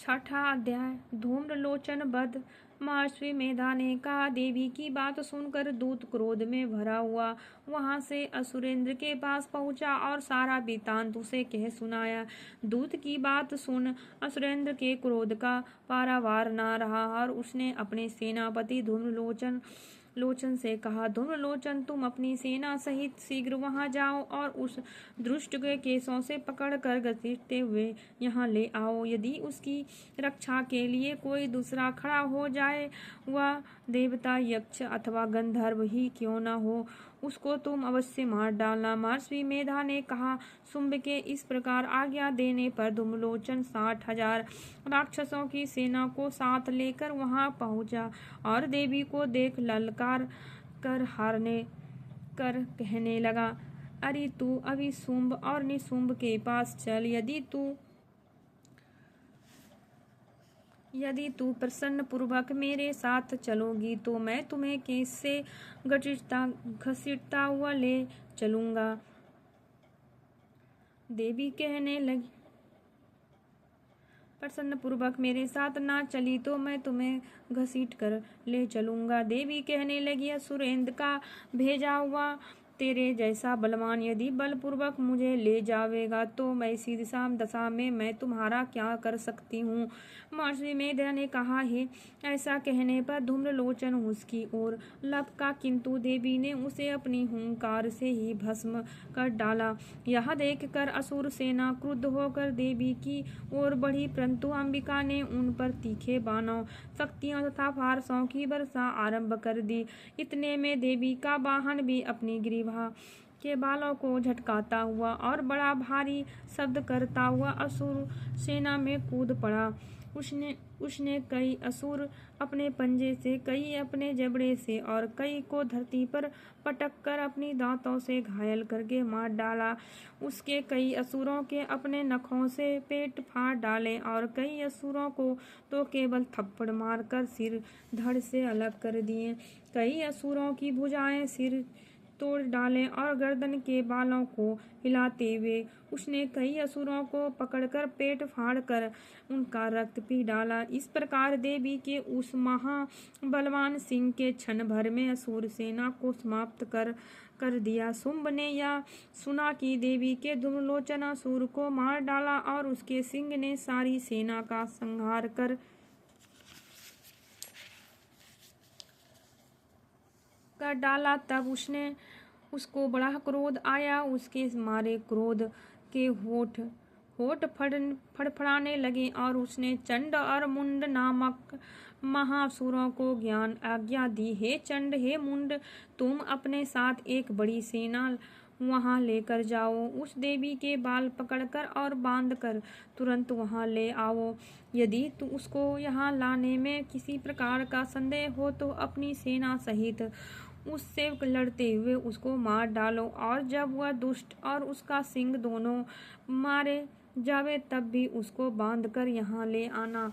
छठा अध्याय। धूम्रलोचन वध। महर्षि मेधा ने कहा, देवी की बात सुनकर दूत क्रोध में भरा हुआ वहां से असुरेंद्र के पास पहुंचा और सारा वृत्तांत उसे कह सुनाया। दूत की बात सुन असुरेंद्र के क्रोध का पारावार न रहा और उसने अपने सेनापति धूम्रलोचन से कहा, धूम्रलोचन, तुम अपनी सेना सहित शीघ्र वहां जाओ और उस दुष्ट के केसों से पकड़कर घसीटते हुए यहाँ ले आओ। यदि उसकी रक्षा के लिए कोई दूसरा खड़ा हो जाए, वह देवता, यक्ष अथवा गंधर्व ही क्यों न हो, उसको तुम अवश्य मार डालना। महर्षि मेधा ने कहा। शुंभ के इस प्रकार आज्ञा देने पर धूम्रलोचन 60,000 राक्षसों की सेना को साथ लेकर वहां पहुंचा और देवी को देख ललकार कर कहने लगा, अरे तू अभी शुंभ और निशुंभ के पास चल। यदि तू प्रसन्न पूर्वक मेरे साथ चलोगी तो मैं तुम्हें केस से घसीटता हुआ ले चलूंगा। देवी कहने लगी, प्रसन्न पूर्वक मेरे साथ ना चली तो मैं तुम्हें घसीट कर ले चलूंगा। देवी कहने लगी, असुरेंद्र का भेजा हुआ तेरे जैसा बलवान यदि बलपूर्वक मुझे ले जावेगा तो मैं इसी दशा में मैं तुम्हारा क्या कर सकती हूँ। महर्षि मेधा ने कहा, है ऐसा कहने पर धूम्रलोचन उसकी ओर लपका, किंतु देवी ने उसे अपनी हुंकार से ही भस्म कर डाला। यह देखकर असुर सेना क्रुद्ध होकर देवी की ओर बढ़ी, परंतु अंबिका ने उन पर तीखे बाणों, शक्तियों तथा फारसों की वर्षा आरंभ कर दी। इतने में देवी का वाहन भी अपनी ग्रीवा के बालों को झटकाता हुआ और बड़ा भारी शब्द करता हुआ असुर सेना में कूद पड़ा। उसने कई असुर अपने पंजे से, कई अपने जबड़े से और कई को धरती पर पटक कर अपनी दांतों से घायल करके मार डाला। उसके कई असुरों के अपने नखों से पेट फाड़ डाले और कई असुरों को तो केवल थप्पड़ मारकर सिर धड़ से अलग कर दिए। कई असुरों की भुजाएं सिर तोड़ डाले और गर्दन के बालों को हिलाते हुए उसने कई असुरों को पकड़कर पेट फाड़कर उनका रक्त पी डाला। इस प्रकार देवी के उस महाबलवान सिंह के क्षण भर में असुर सेना को समाप्त कर दिया। शुंभ ने यह सुना कि देवी के धूम्रलोचन असुर को मार डाला और उसके सिंह ने सारी सेना का संहार कर डाला। तब उसको बड़ा क्रोध आया। उसके मारे क्रोध के होठ फड़फड़ाने लगे और उसने चंड और मुंड नामक महासुरों को आज्ञा दी, हे चंड, हे मुंड, तुम अपने साथ एक बड़ी सेना वहां लेकर जाओ। उस देवी के बाल पकड़कर और बांधकर तुरंत वहां ले आओ। यदि उसको यहाँ लाने में किसी प्रकार का संदेह हो तो अपनी सेना सहित उससे लड़ते हुए उसको मार डालो और जब वह दुष्ट और उसका सिंह दोनों मारे जावे तब भी उसको बांधकर यहाँ ले आना।